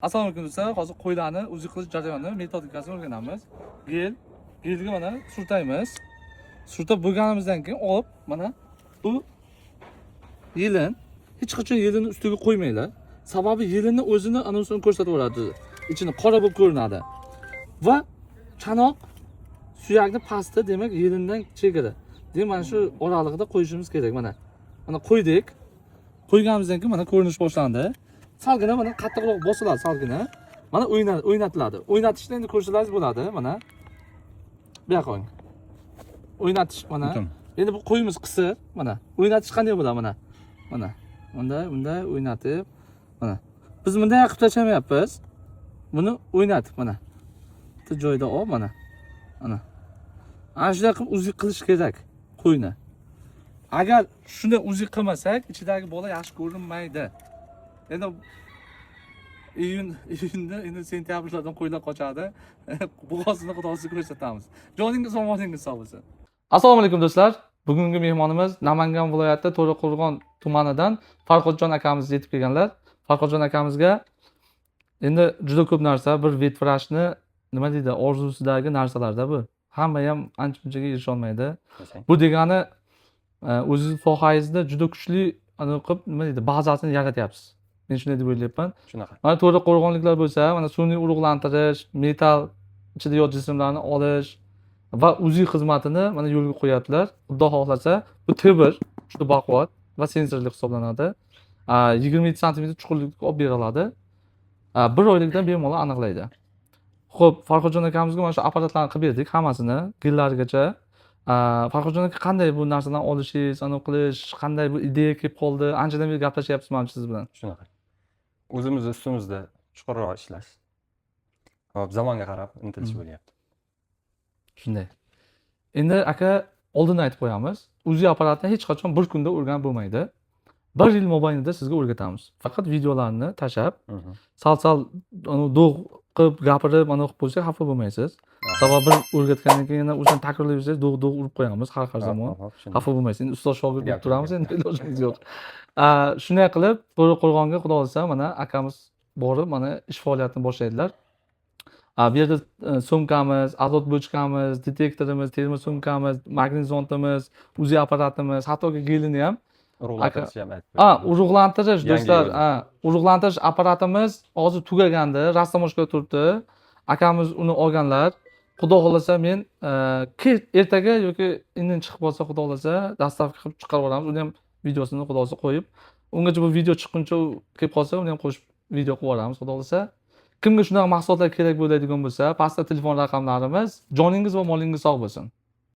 Assalomu alaykum do'stlar. Hozir qo'ylarni uzi qilish jarayoni metodikasini o'rganamiz. Gelga mana surtaymiz. Surtab bo'lganimizdan keyin olib mana bu yelin hech qachon yelinni ustiga qo'ymanglar. Sababi yelinni o'zini anusini ko'rsatib yuboradi. Ichini qora bo'lib ko'rinadi. Va chanoq suyakni pastda, demak, yelindan chegara. Demak, mana shu oralig'ida qo'yishimiz kerak. Mana qo'ydik. Qo'yganimizdan keyin mana ko'rinish boshlandi. Salgina mana qattiqroq bosiladi, salgina. Mana o'ynatiladi. O'ynatishni endi ko'rsalaringiz bo'ladi. Mana bu yoqqa qo'ying. O'ynatish mana. Endi bu qo'yimiz qisir. Mana o'ynatish qanday bo'ladi mana? Mana bunday o'ynatib, mana. Biz bunday qilib tashlamayapmiz. Buni o'ynatib mana. Bitta joyda olib mana. Ana shunday qilib uzik qilish kerak qo'yni. Agar shunday uzik qilmasak, ichidagi bola yaxshi ko'rinmaydi. Endi iyunda, endi sentyabrlardan qo'ylar qochadi. Bo'g'ozini xudosi ko'rsatamiz. Joningiz omoningiz sog' bo'lsin. Assalomu alaykum do'stlar. Bugungi mehmonimiz Namangan viloyati To'raqo'rg'on tumanidan Farhodjon akamiz yetib kelganlar. Farhodjon akamizga endi juda ko'p narsa, bir vetvrashni nima deydi, orzusidagi narsalarda bu. Hamma ham ancha-munchaga erisha olmaydi. Bu degani o'zingiz sohangizda juda kuchli qilib nima deydi, bazasini yaratyapsiz. Men shunday deb o'ylayapman. Shunaqa. Mana To'raqo'rg'onliklar bo'lsa, mana sun'iy urug'lantirish, metal ichida yot jismlarni olish va uzi xizmatini mana yo'lga qo'yaptilar. Xudo xohlasa, bu temir juda baquvvat va sensorli hisoblanadi. 27 sm chuqurlikka olib beriladi. 1 oylikdan bemalol aniqlaydi. Xo'p, Farhodjon akamizga mana shu apparatlarni qilib berdik, hammasini, gillarigacha. Farhodjon aka, qanday bu narsadan olishingiz, aniq qilish, qanday bu ideya kelib qoldi? Anchadan beri gaplashyapmiz mana siz bilan. Shunaqa. O'zimiz ustimizda chuqurroq ishlash. Hop, zamonga qarab intilish bo'lyapti. Shunday. Endi aka, oldin aytib qo'yamiz. Uzi apparatni hech qachon bir kunda o'rganib bo'lmaydi. 1 yil mobaynida sizga o'rgatamiz. Faqat videolarni tashab, sal do'q qilib gapirib, mana qilib bo'lsa, xafa bo'lmaysiz. Sababi bir o'rgatgandan keyin yana o'shani takrorlayversangiz, do'q urib qo'yamiz har zamon. Xafa bo'lmaysiz. Endi ustoz shogird bo'lib turamiz, endi ilojimiz yo'q. Shunday qilib, To'raqo'rg'onga xudo xolasa mana akamiz borib, mana ish faoliyatini boshlaydilar. Bu yerda sumkamiz, azot bochkamiz, detektorimiz, termos sumkamiz, magnit zontimiz, uzi apparatimiz, hattoki gelini ham urug'lantirish ham aytib. Urug'lantirish do'stlar, urug'lantirish apparatimiz hozir tugagandi, rastamojka turibdi. Akamiz uni olganlar. Xudo xolasa men ertaga yoki indin chiqib qolsa, xudo xolasa dastavka qilib chiqarib yuboramiz. Uni ham videosini xudo xolasa qo'yib, ungacha bu video chiqquncha kelib qolsa, uni ham qo'shib video qilib yuboramiz, xudo xolasa. Kimga shunaqa mahsulotlar kerak bo'ladigan bo'lsa, pastda telefon raqamlarimiz. Joningiz va molingiz sog' bo'lsin.